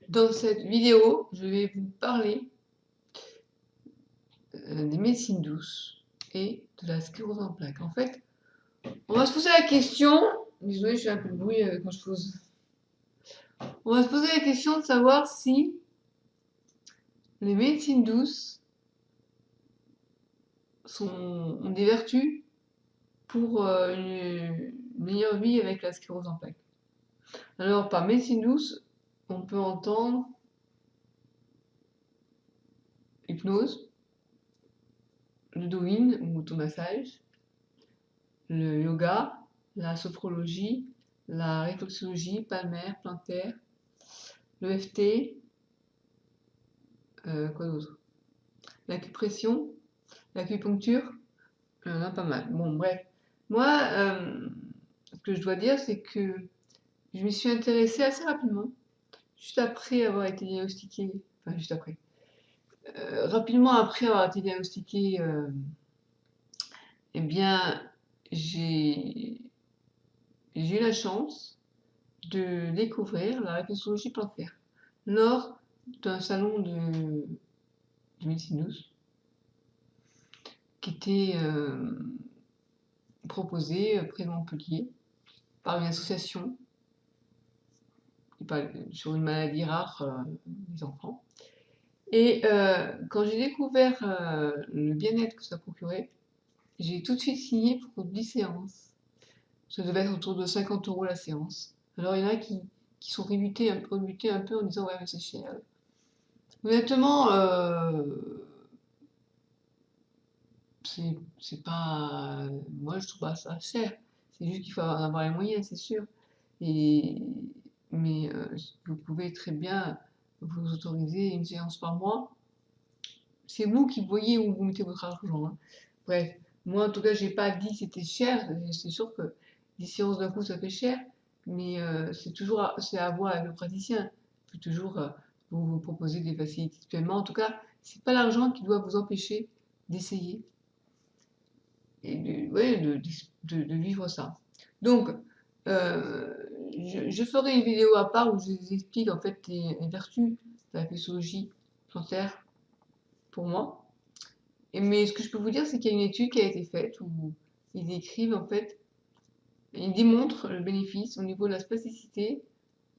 Dans cette vidéo, je vais vous parler des médecines douces et de la sclérose en plaques. En fait, on va se poser la question, désolé, je fais un peu de bruit quand je pose. On va se poser la question de savoir si les médecines douces ont des vertus pour une meilleure vie avec la sclérose en plaques. Alors, par médecine douce, on peut entendre hypnose, ludovine ou automassage, le yoga, la sophrologie, la réflexologie palmaire, plantaire, l'EFT, quoi d'autre? L'acupression, l'acupuncture, il y en a pas mal. Bon, bref. Moi, ce que je dois dire, c'est que je m'y suis intéressée assez rapidement, juste après avoir été diagnostiquée, enfin juste après, rapidement après avoir été diagnostiquée, eh bien, j'ai eu la chance de découvrir la réflexologie plantaire lors d'un salon de médecine douce qui était proposé près de Montpellier par une association qui parle sur une maladie rare des enfants. Et quand j'ai découvert le bien-être que ça procurait, j'ai tout de suite signé pour 10 séances. Ça devait être autour de 50 € la séance. Alors il y en a qui sont rebutés un peu en disant ouais mais c'est cher. Honnêtement, c'est pas. Moi, je trouve pas ça cher. C'est juste qu'il faut en avoir les moyens, c'est sûr. Et, mais vous pouvez très bien vous autoriser une séance par mois. C'est vous qui voyez où vous mettez votre argent, hein. Bref, moi en tout cas, j'ai pas dit que c'était cher. C'est sûr que 10 séances d'un coup, ça fait cher. Mais c'est à voir avec le praticien. Il peut toujours vous proposer des facilités de paiement. En tout cas, c'est pas l'argent qui doit vous empêcher d'essayer et ouais, de vivre ça. Donc, euh, je ferai une vidéo à part où je vous explique en fait les vertus de la physiologie plantaire pour moi. Mais ce que je peux vous dire, c'est qu'il y a une étude qui a été faite où ils décrivent en fait, ils démontrent le bénéfice au niveau de la spasticité,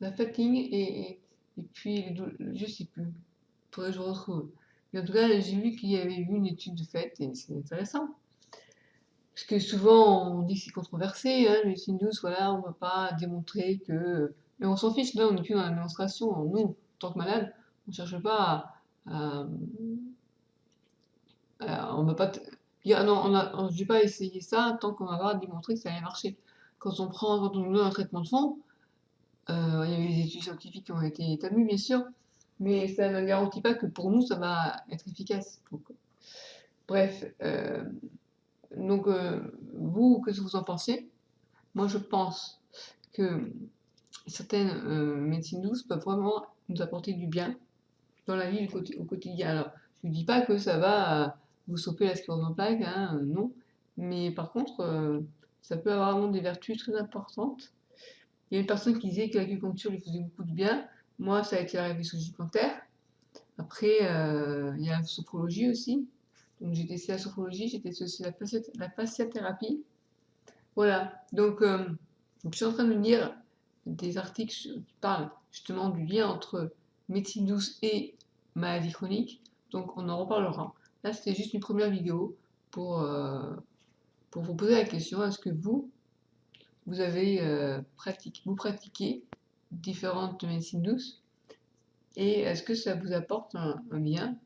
la fatigue et puis je sais plus, faudrait que je retrouve. Mais en tout cas, j'ai vu qu'il y avait eu une étude faite et c'est intéressant. Parce que souvent, on dit que c'est controversé, hein, le médecine douce, voilà, on ne va pas démontrer que. Mais on s'en fiche, là, on n'est plus dans la démonstration. Nous, en tant que malade, on ne cherche pas à, on ne va pas dire, ah non, je vais pas essayer ça tant qu'on va pas démontrer que ça allait marcher. Quand on nous donne un traitement de fond, il y a eu des études scientifiques qui ont été établies, bien sûr, mais ça ne garantit pas que pour nous, ça va être efficace. Donc, bref, donc, vous, qu'est-ce que vous en pensez? Moi, je pense que certaines médecines douces peuvent vraiment nous apporter du bien dans la vie au quotidien. Alors, je ne dis pas que ça va vous sauver la sclérose en plaques, hein, non. Mais par contre, ça peut avoir vraiment des vertus très importantes. Il y a une personne qui disait que l'acupuncture lui faisait beaucoup de bien. Moi, ça a été la réflexologie plantaire. Après, il y a la sophrologie aussi. Donc, j'ai testé la sophrologie, j'ai testé aussi la fasciathérapie. Voilà. Donc, je suis en train de lire des articles qui parlent justement du lien entre médecine douce et maladie chronique. Donc, on en reparlera. Là, c'était juste une première vidéo pour, euh, pour vous poser la question, est-ce que vous avez vous pratiquez différentes médecines douces et est-ce que ça vous apporte un bien,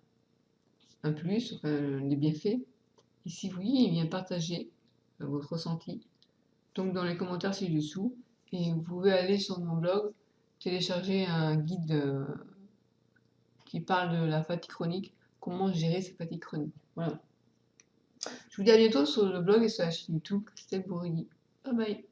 un plus, enfin, des bienfaits? Et si oui, eh bien partagez votre ressenti. Donc dans les commentaires ci-dessous. Et vous pouvez aller sur mon blog, télécharger un guide qui parle de la fatigue chronique, comment gérer cette fatigue chronique. Voilà. Je vous dis à bientôt sur le blog et sur la chaîne YouTube Christelle Bourgui. Bye bye.